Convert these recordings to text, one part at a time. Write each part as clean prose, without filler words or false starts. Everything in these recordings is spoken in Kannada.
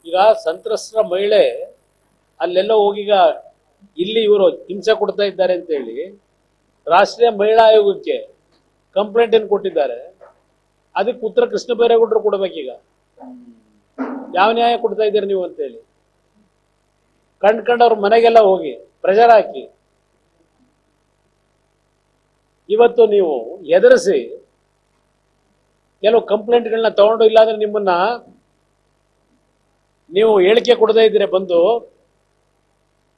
ಈಗ ಸಂತ್ರಸ್ತರ ಮಹಿಳೆ ಅಲ್ಲೆಲ್ಲ ಹೋಗೀಗ ಇಲ್ಲಿ ಇವರು ಹಿಂಸೆ ಕೊಡ್ತಾ ಇದ್ದಾರೆ ಅಂತ ಹೇಳಿ ರಾಷ್ಟ್ರೀಯ ಮಹಿಳಾ ಆಯೋಗಕ್ಕೆ ಕಂಪ್ಲೇಂಟ್ ಏನು ಕೊಟ್ಟಿದ್ದಾರೆ. ಅದಕ್ಕೆ ಉತ್ತರ ಕೃಷ್ಣ ಬೈರೇಗೌಡರು ಕೊಡ್ಬೇಕೀಗ. ಯಾವ ನ್ಯಾಯ ಕೊಡ್ತಾ ಇದ್ದೀರಿ ನೀವು ಅಂತ ಹೇಳಿ ಕಂಡ್ಕಂಡವ್ರ ಮನೆಗೆಲ್ಲ ಹೋಗಿ ಪ್ರೆಷರ್ ಹಾಕಿ ಇವತ್ತು ನೀವು ಎದುರಿಸಿ ಕೆಲವು ಕಂಪ್ಲೇಂಟ್ಗಳನ್ನ ತಗೊಂಡು ಇಲ್ಲಾಂದ್ರೆ ನಿಮ್ಮನ್ನ ನೀವು ಹೇಳಿಕೆ ಕೊಡದೇ ಇದ್ರೆ ಬಂದು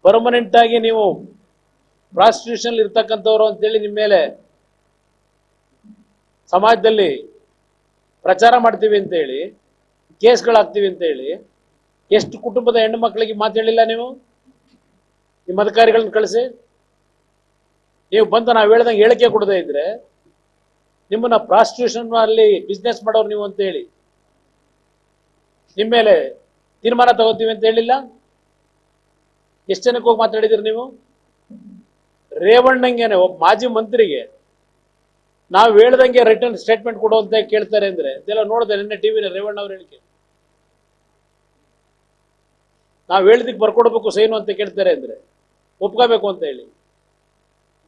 ಪರ್ಮನೆಂಟ್ ಆಗಿ ನೀವು ಪ್ರಾಸ್ಟಿಟ್ಯೂಷನ್ ಇರ್ತಕ್ಕಂಥವ್ರು ಅಂತೇಳಿ ನಿಮ್ಮ ಮೇಲೆ ಸಮಾಜದಲ್ಲಿ ಪ್ರಚಾರ ಮಾಡ್ತೀವಿ ಅಂತ ಹೇಳಿ ಕೇಸ್ಗಳಾಗ್ತೀವಿ ಅಂತ ಹೇಳಿ ಎಷ್ಟು ಕುಟುಂಬದ ಹೆಣ್ಣು ಮಕ್ಕಳಿಗೆ ಮಾತಾಡಲಿಲ್ಲ ನೀವು ನಿಮ್ಮ ಅಧಿಕಾರಿಗಳನ್ನ ಕಳಿಸಿ. ನೀವು ಬಂದು ನಾವು ಹೇಳ್ದಂಗೆ ಹೇಳಿಕೆ ಕೊಡದೇ ಇದ್ರೆ ನಿಮ್ಮನ್ನ ಪ್ರಾಸ್ಟಿಟ್ಯೂಷನ್ ಅಲ್ಲಿ ಬಿಸ್ನೆಸ್ ಮಾಡೋರು ನೀವು ಅಂತ ಹೇಳಿ ನಿಮ್ಮ ಮೇಲೆ ತೀರ್ಮಾನ ತಗೋತೀವಿ ಅಂತ ಹೇಳಿಲ್ಲ. ಎಷ್ಟು ಜನಕ್ಕೆ ಹೋಗಿ ಮಾತಾಡಿದಿರಿ ನೀವು? ರೇವಣ್ಣಂಗೆನೆ ಒಬ್ಬ ಮಾಜಿ ಮಂತ್ರಿಗೆ ನಾವು ಹೇಳ್ದಂಗೆ ರಿಟರ್ನ್ ಸ್ಟೇಟ್ಮೆಂಟ್ ಕೊಡು ಅಂತ ಕೇಳ್ತಾರೆ ಅಂದ್ರೆ ಇದೆಲ್ಲ ನೋಡಿದೆ ನಿನ್ನೆ ಟಿವಿನ ರೇವಣ್ಣ ಅವ್ರ ಹೇಳಿಕೆ. ನಾವು ಹೇಳಿದಕ್ಕೆ ಬರ್ಕೊಡ್ಬೇಕು ಸೈನು ಅಂತ ಕೇಳ್ತಾರೆ ಅಂದ್ರೆ ಒಪ್ಕೋಬೇಕು ಅಂತ ಹೇಳಿ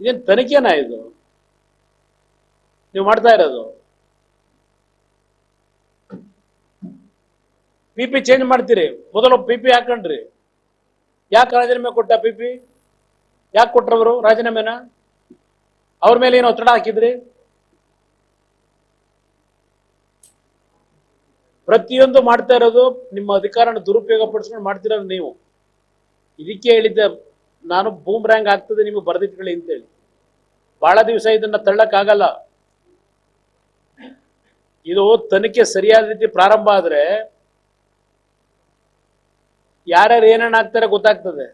ಇದೇನು ತನಿಖೆನಾ ಇದು ನೀವು ಮಾಡ್ತಾ ಇರೋದು? ಪಿಪಿ ಚೇಂಜ್ ಮಾಡ್ತೀರಿ, ಮೊದಲು ಪಿಪಿ ಹಾಕೊಂಡ್ರಿ. ಯಾಕೆ ರಾಜೀನಾಮೆ ಕೊಟ್ಟ ಪಿಪಿ? ಯಾಕೆ ಕೊಟ್ರವರು ರಾಜೀನಾಮೆನ? ಅವ್ರ ಮೇಲೆ ಏನು ಒತ್ತಡ ಹಾಕಿದ್ರಿ? ಪ್ರತಿಯೊಂದು ಮಾಡ್ತಾ ಇರೋದು ನಿಮ್ಮ ಅಧಿಕಾರನ ದುರುಪಯೋಗ ಪಡಿಸ್ಕೊಂಡು ಮಾಡ್ತಿರೋದು ನೀವು. ಇದಕ್ಕೆ ಹೇಳಿದ್ದೆ ನಾನು ಬೂಮ್ ರ್ಯಾಂಕ್ ಆಗ್ತದೆ ನಿಮಗೆ ಬರೆದಿಟ್ಕೊಳ್ಳಿ ಅಂತೇಳಿ. ಬಹಳ ದಿವಸ ಇದನ್ನ ತಳ್ಳಕ್ಕಾಗಲ್ಲ. ಇದು ತನಿಖೆ ಸರಿಯಾದ ರೀತಿ ಪ್ರಾರಂಭ ಆದ್ರೆ ಯಾರ್ಯಾರು ಏನೇನು ಆಗ್ತಾರೆ ಗೊತ್ತಾಗ್ತದೆ.